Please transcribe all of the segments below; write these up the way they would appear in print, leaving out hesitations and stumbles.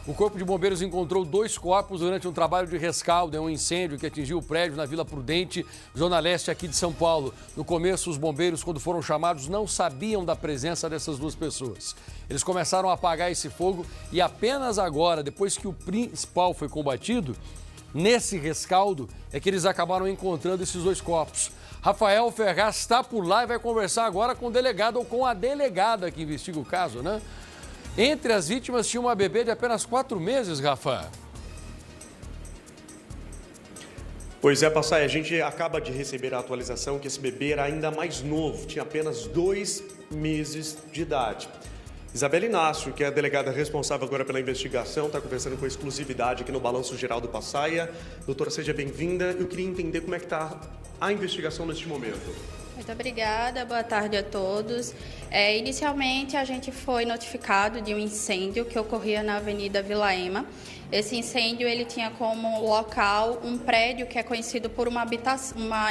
O Corpo de Bombeiros encontrou 2 corpos durante um trabalho de rescaldo em um incêndio que atingiu o prédio na Vila Prudente, zona leste aqui de São Paulo. No começo, os bombeiros, quando foram chamados, não sabiam da presença dessas 2 pessoas. Eles começaram a apagar esse fogo e apenas agora, depois que o principal foi combatido, nesse rescaldo, é que eles acabaram encontrando esses 2 corpos. Rafael Ferraz está por lá e vai conversar agora com o delegado ou com a delegada que investiga o caso, né? Entre as vítimas tinha uma bebê de apenas 4 meses, Rafa. Pois é, Passaia, a gente acaba de receber a atualização que esse bebê era ainda mais novo, tinha apenas 2 meses de idade. Isabela Inácio, que é a delegada responsável agora pela investigação, está conversando com exclusividade aqui no Balanço Geral do Passaia. Doutora, seja bem-vinda. Eu queria entender como é que está a investigação neste momento. Muito obrigada, boa tarde a todos. Inicialmente, a gente foi notificado de um incêndio que ocorria na Avenida Vila Ema. Esse incêndio ele tinha como local um prédio que é conhecido por uma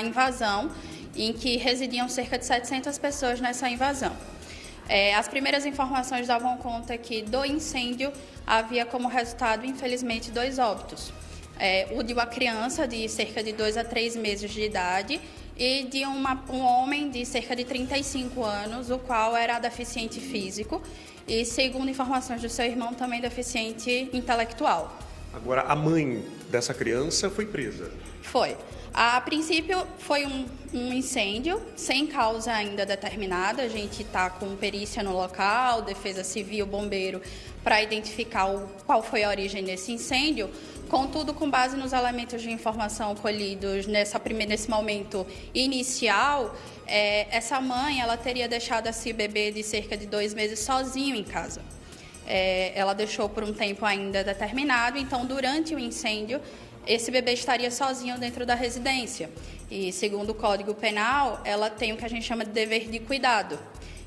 invasão, em que residiam cerca de 700 pessoas nessa invasão. As primeiras informações davam conta que do incêndio havia como resultado, infelizmente, 2 óbitos. O de uma criança de cerca de 2 a 3 meses de idade e de um homem de cerca de 35 anos, o qual era deficiente físico e, segundo informações do seu irmão, também deficiente intelectual. Agora, a mãe dessa criança foi presa? Foi. A princípio, foi um incêndio, sem causa ainda determinada. A gente está com perícia no local, Defesa Civil, Bombeiro, para identificar qual foi a origem desse incêndio. Contudo, com base nos elementos de informação colhidos nesse momento inicial, essa mãe ela teria deixado esse bebê de cerca de 2 meses sozinho em casa. Ela deixou por um tempo ainda determinado, então, durante o incêndio, esse bebê estaria sozinho dentro da residência. E, segundo o Código Penal, ela tem o que a gente chama de dever de cuidado.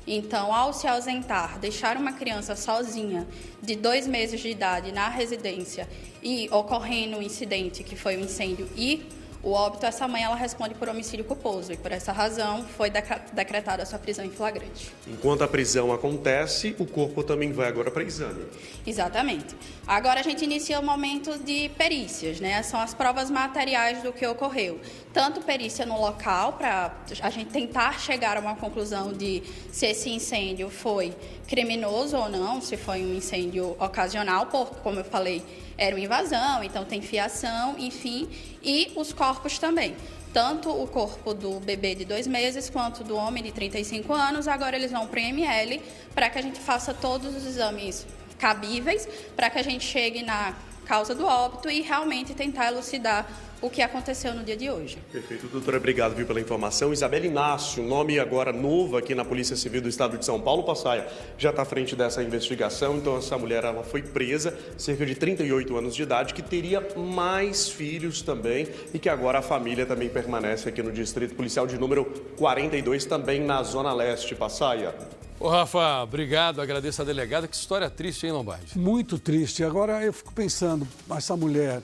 Então, ao se ausentar, deixar uma criança sozinha de 2 meses de idade na residência e ocorrendo um incidente que foi um incêndio e o óbito, essa mãe ela responde por homicídio culposo e por essa razão foi decretada a sua prisão em flagrante. Enquanto a prisão acontece, o corpo também vai agora para exame. Exatamente. Agora a gente inicia o momento de perícias, né? São as provas materiais do que ocorreu. Tanto perícia no local, para a gente tentar chegar a uma conclusão de se esse incêndio foi criminoso ou não, se foi um incêndio ocasional, porque, como eu falei, era uma invasão, então tem fiação, enfim, e os corpos também. Tanto o corpo do bebê de 2 meses quanto do homem de 35 anos, agora eles vão para o IML para que a gente faça todos os exames cabíveis, para que a gente chegue na causa do óbito e realmente tentar elucidar o que aconteceu no dia de hoje. Perfeito, doutora, obrigado pela informação. Isabela Inácio, nome agora novo aqui na Polícia Civil do Estado de São Paulo, Passaia, já está à frente dessa investigação. Então, essa mulher ela foi presa, cerca de 38 anos de idade, que teria mais filhos também e que agora a família também permanece aqui no Distrito Policial de número 42, também na Zona Leste, Passaia. Ô, Rafa, obrigado, agradeço a delegada. Que história triste, hein, Lombardi? Muito triste. Agora eu fico pensando, essa mulher,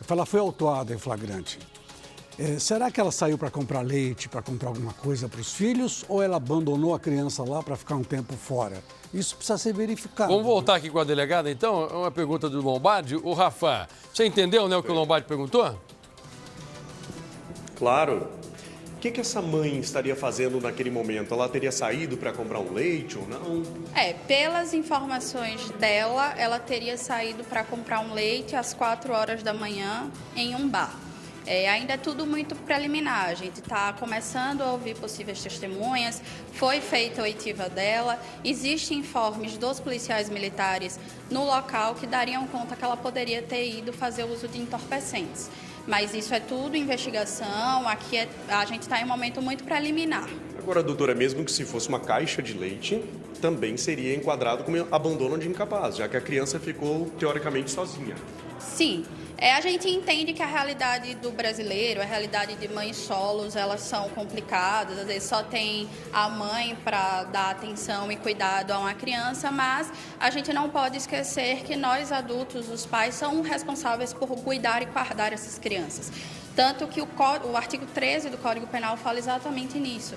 ela foi autuada em flagrante. Será que ela saiu para comprar leite, para comprar alguma coisa para os filhos, ou ela abandonou a criança lá para ficar um tempo fora? Isso precisa ser verificado. Vamos voltar aqui com a delegada, então? Uma pergunta do Lombardi. Ô, Rafa, você entendeu, né, o que o Lombardi perguntou? Claro. O que essa mãe estaria fazendo naquele momento? Ela teria saído para comprar um leite ou não? Pelas informações dela, ela teria saído para comprar um leite às 4 horas da manhã em um bar. Ainda é tudo muito preliminar, a gente está começando a ouvir possíveis testemunhas, foi feita a oitiva dela, existem informes dos policiais militares no local que dariam conta que ela poderia ter ido fazer uso de entorpecentes. Mas isso é tudo investigação, aqui a gente está em um momento muito preliminar. Agora, doutora, mesmo que se fosse uma caixa de leite, também seria enquadrado como abandono de incapaz, já que a criança ficou, teoricamente, sozinha. Sim. A gente entende que a realidade do brasileiro, a realidade de mães solos, elas são complicadas, às vezes só tem a mãe para dar atenção e cuidado a uma criança, mas a gente não pode esquecer que nós adultos, os pais, são responsáveis por cuidar e guardar essas crianças. Tanto que o artigo 13 do Código Penal fala exatamente nisso,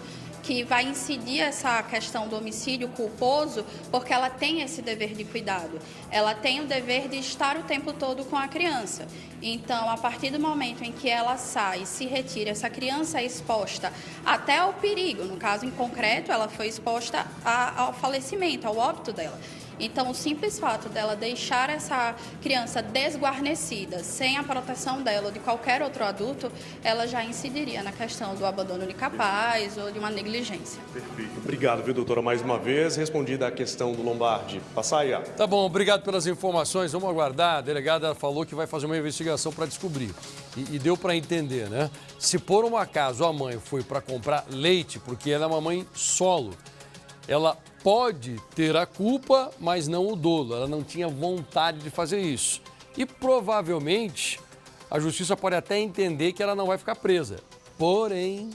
que vai incidir essa questão do homicídio culposo, porque ela tem esse dever de cuidado. Ela tem o dever de estar o tempo todo com a criança. Então, a partir do momento em que ela sai e se retira, essa criança é exposta até ao perigo. No caso em concreto, ela foi exposta ao falecimento, ao óbito dela. Então, o simples fato dela deixar essa criança desguarnecida, sem a proteção dela ou de qualquer outro adulto, ela já incidiria na questão do abandono de capaz ou de uma negligência. Perfeito. Obrigado, viu, doutora, mais uma vez. Respondida a questão do Lombardi. Passaia. Tá bom, obrigado pelas informações. Vamos aguardar. A delegada falou que vai fazer uma investigação para descobrir. E deu para entender, né? Se por um acaso a mãe foi para comprar leite, porque ela é uma mãe solo, ela pode ter a culpa, mas não o dolo. Ela não tinha vontade de fazer isso. E provavelmente a justiça pode até entender que ela não vai ficar presa. Porém,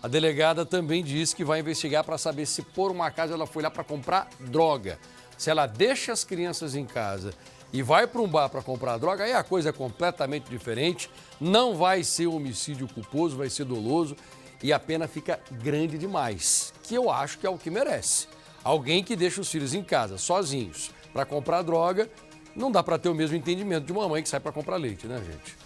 a delegada também disse que vai investigar para saber se por um acaso ela foi lá para comprar droga. Se ela deixa as crianças em casa e vai para um bar para comprar droga, aí a coisa é completamente diferente. Não vai ser homicídio culposo, vai ser doloso e a pena fica grande demais, que eu acho que é o que merece. Alguém que deixa os filhos em casa, sozinhos, para comprar droga, não dá para ter o mesmo entendimento de uma mãe que sai para comprar leite, né, gente?